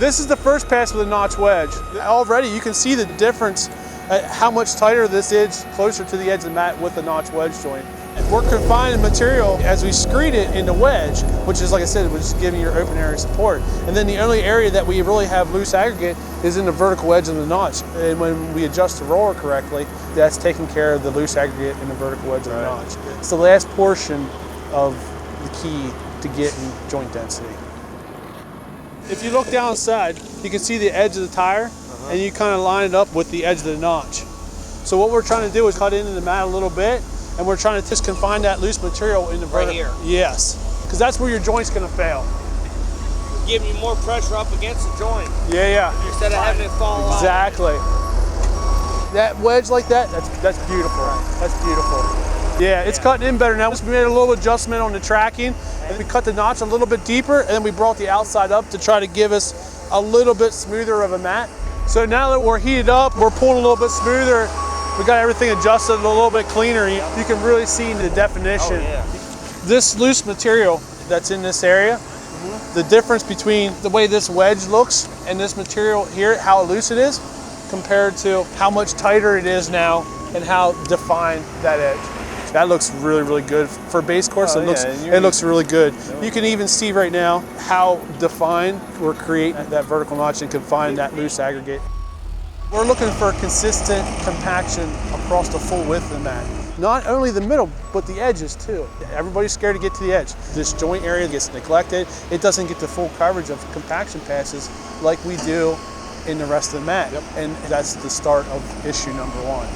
This is the first pass with a notch wedge. Already you can see the difference how much tighter this is closer to the edge of the mat with the notch wedge joint. We're confining the material as we screed it in the wedge, which is, like I said, which is giving your open area support. And then the only area that we really have loose aggregate is in the vertical edge of the notch. And when we adjust the roller correctly, that's taking care of the loose aggregate in the vertical edge of the notch. It's the last portion of the key to getting joint density. If you look down the side, you can see the edge of the tire, and you kind of line it up with the edge of the notch. So what we're trying to do is cut into the mat a little bit, and we're trying to just confine that loose material in the vertical. Right here? Yes, because that's where your joint's going to fail. Giving you more pressure up against the joint. Yeah. Instead of having it fall off. Exactly. That wedge like that, that's beautiful. That's beautiful. Yeah, it's cutting in better now. We made a little adjustment on the tracking, and we cut the notch a little bit deeper, and then we brought the outside up to try to give us a little bit smoother of a mat. So now that we're heated up, we're pulling a little bit smoother. We got everything adjusted a little bit cleaner. You can really see the definition. This loose material that's in this area, the difference between the way this wedge looks and this material here, how loose it is, compared to how much tighter it is now and how defined that edge. That looks really, really good. For a base course, it looks really good. You can even see right now how defined we're creating that vertical notch and confining that loose aggregate. We're looking for consistent compaction across the full width of the mat. Not only the middle, but the edges too. Everybody's scared to get to the edge. This joint area gets neglected. It doesn't get the full coverage of compaction passes like we do in the rest of the mat. And that's the start of issue number one.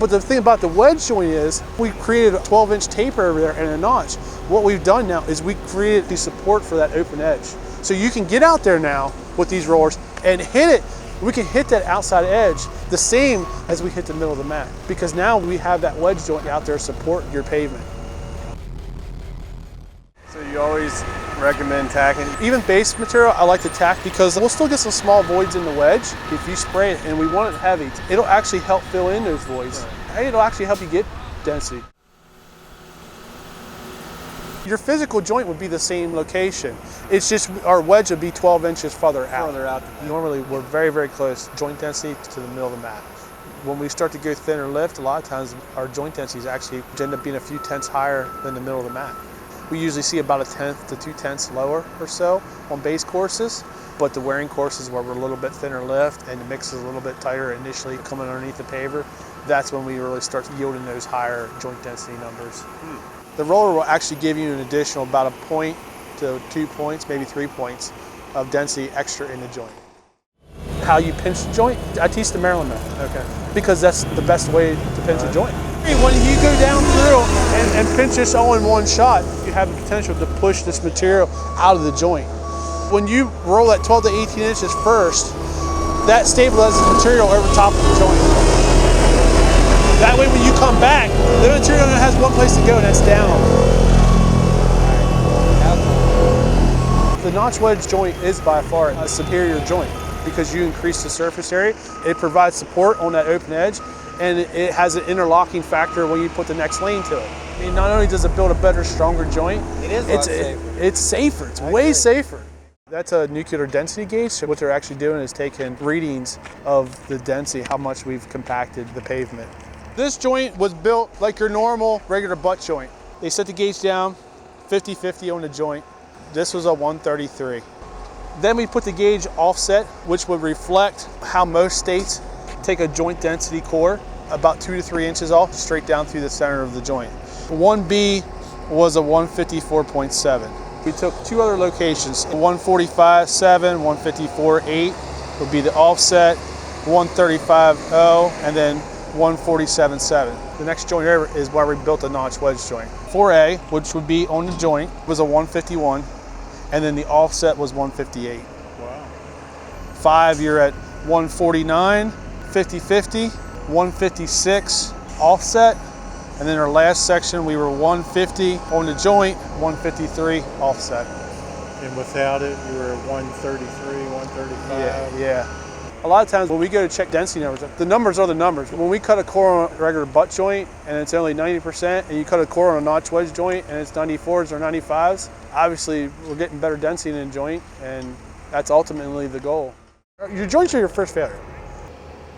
But the thing about the wedge joint is we created a 12-inch taper over there and a notch. What we've done now is we created the support for that open edge. So you can get out there now with these rollers and hit it. We can hit that outside edge the same as we hit the middle of the mat, because now we have that wedge joint out there to support your pavement. So you always recommend tacking? Even base material, I like to tack because we'll still get some small voids in the wedge. If you spray it and we want it heavy, it'll actually help fill in those voids. It'll actually help you get density. Your physical joint would be the same location. It's just our wedge would be 12 inches farther out. Normally, we're very, very close joint density to the middle of the mat. When we start to go thinner lift, a lot of times our joint densities actually end up being a few tenths higher than the middle of the mat. We usually see about 1/10 to 2/10 lower or so on base courses, but the wearing courses where we're a little bit thinner lift and the mix is a little bit tighter initially coming underneath the paver, that's when we really start yielding those higher joint density numbers. The roller will actually give you an additional about 1 point to 2 points, maybe 3 points of density extra in the joint. How you pinch the joint, I teach the Maryland method, because that's the best way to pinch a joint. When you go down through and pinch this all in one shot, you have the potential to push this material out of the joint. When you roll that 12 to 18 inches first, that stabilizes the material over top of the joint. That way when you come back, the material only has one place to go, and that's down. The notch wedge joint is by far a superior joint because you increase the surface area. It provides support on that open edge, and it has an interlocking factor when you put the next lane to it. I mean, not only does it build a better, stronger joint, it's safer. It's way safer. That's a nuclear density gauge. So what they're actually doing is taking readings of the density, how much we've compacted the pavement. This joint was built like your normal regular butt joint. They set the gauge down 50-50 on the joint. This was a 133. Then we put the gauge offset, which would reflect how most states take a joint density core, about 2 to 3 inches off, straight down through the center of the joint. 1B was a 154.7. We took 2 other locations, 145.7, 154.8 would be the offset, 135.0, and then 147.7. The next joint over is where we built a notch wedge joint. 4A, which would be on the joint, was a 151, and then the offset was 158. Wow. 5, you're at 149, 50-50, 156 offset, and then our last section we were 150 on the joint, 153 offset. And without it, you were at 133, 135. Yeah. A lot of times when we go to check density numbers, the numbers are the numbers. When we cut a core on a regular butt joint and it's only 90%, and you cut a core on a notch wedge joint and it's 94s or 95s, obviously we're getting better density in the joint, and That's ultimately the goal. Your joints are your first failure.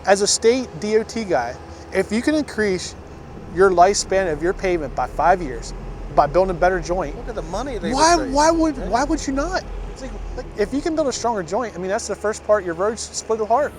As a state DOT guy, if you can increase your lifespan of your pavement by 5 years by building a better joint, Look at the money they why would save. would you not? If you can build a stronger joint, I mean, that's the first part. Your roads split apart.